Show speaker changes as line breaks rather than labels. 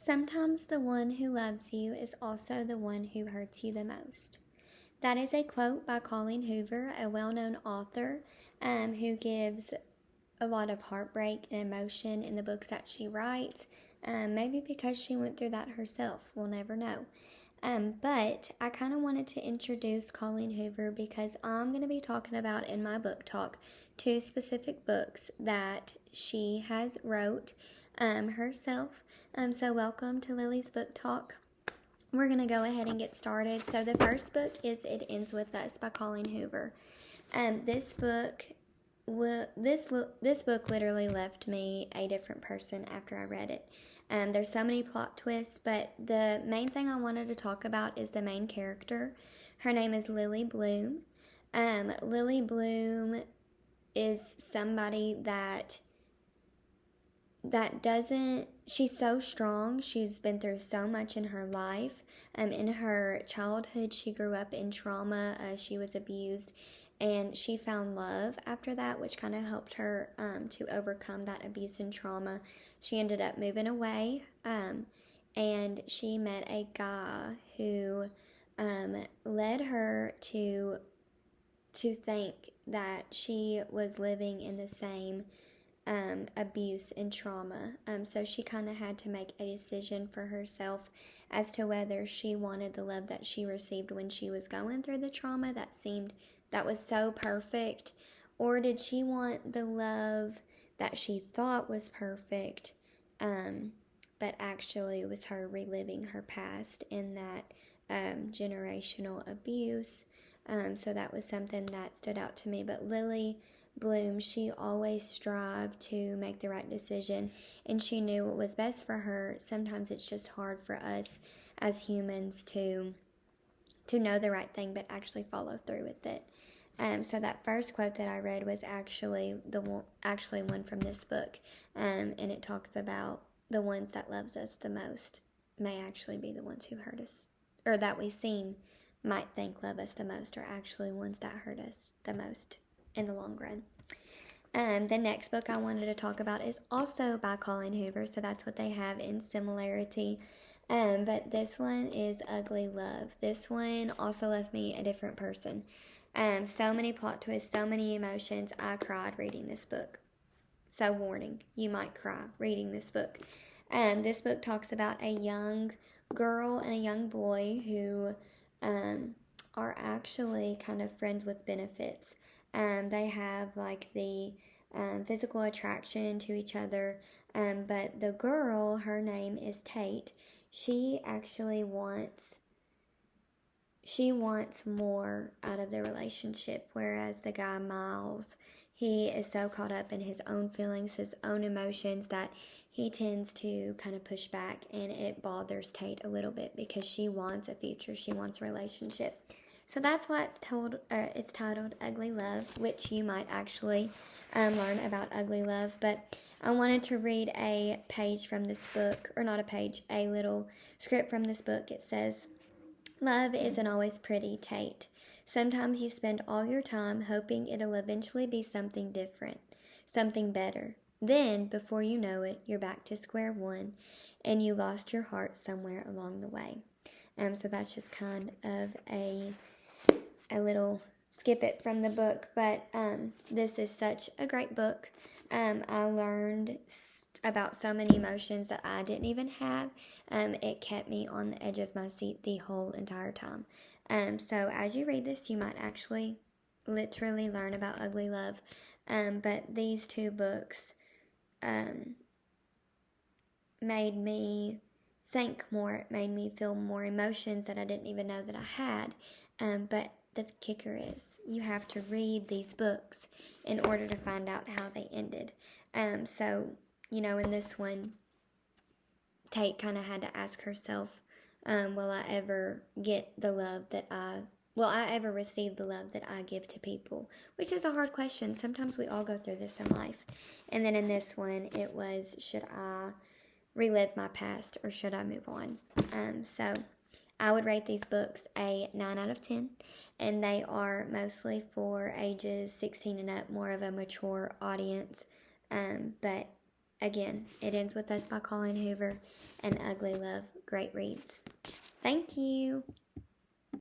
Sometimes the one who loves you is also the one who hurts you the most. That is a quote by Colleen Hoover, a well-known author who gives a lot of heartbreak and emotion in the books that she writes. Maybe because she went through that herself. We'll never know. But I kind of wanted to introduce Colleen Hoover because I'm going to be talking about in my book talk 2 specific books that she has wrote herself. So welcome to Lily's Book Talk. We're going to go ahead and get started. So the first book is It Ends With Us by Colleen Hoover. This book literally left me a different person after I read it. There's so many plot twists, but the main thing I wanted to talk about is the main character. Her name is Lily Bloom. Lily Bloom is somebody that she's so strong. She's been through so much in her life. In her childhood, she grew up in trauma. She was abused, and she found love after that, which kind of helped her to overcome that abuse and trauma. She ended up moving away, and she met a guy who led her to think that she was living in the same abuse and trauma. So she kind of had to make a decision for herself as to whether she wanted the love that she received when she was going through the trauma that was so perfect, or did she want the love that she thought was perfect, but actually it was her reliving her past in that generational abuse. So that was something that stood out to me. But Lily Bloom, she always strived to make the right decision, and she knew what was best for her. Sometimes it's just hard for us as humans to know the right thing but actually follow through with it. So that first quote that I read was actually one from this book, and it talks about the ones that loves us the most may actually be the ones who hurt us, or that we might think love us the most, are actually ones that hurt us the most in the long run. The next book I wanted to talk about is also by Colleen Hoover, so that's what they have in similarity. But this one is Ugly Love. This one also left me a different person. So many plot twists, so many emotions. I cried reading this book. So warning, you might cry reading this book. This book talks about a young girl and a young boy who are actually kind of friends with benefits. They have like the physical attraction to each other, but the girl, her name is Tate, she actually wants more out of the relationship, whereas the guy Miles, he is so caught up in his own feelings, his own emotions, that he tends to kind of push back, and it bothers Tate a little bit because she wants a future, she wants a relationship. So that's why it's titled Ugly Love, which you might actually learn about ugly love. But I wanted to read a page from this book, or not a page, a little script from this book. It says, "Love isn't always pretty, Tate. Sometimes you spend all your time hoping it'll eventually be something different, something better. Then, before you know it, you're back to square one, and you lost your heart somewhere along the way." So that's just kind of a little skip it from the book, but this is such a great book. I learned about so many emotions that I didn't even have. It kept me on the edge of my seat the whole entire time. So as you read this, you might actually literally learn about ugly love. But these 2 books made me think more. It made me feel more emotions that I didn't even know that I had. But the kicker is you have to read these books in order to find out how they ended. So, in this one, Tate kind of had to ask herself, will I ever receive the love that I give to people? Which is a hard question. Sometimes we all go through this in life. And then in this one, it was, should I relive my past or should I move on? So I would rate these books a 9 out of 10. And they are mostly for ages 16 and up, more of a mature audience. But Again, It Ends With Us by Colleen Hoover and Ugly Love. Great reads. Thank you.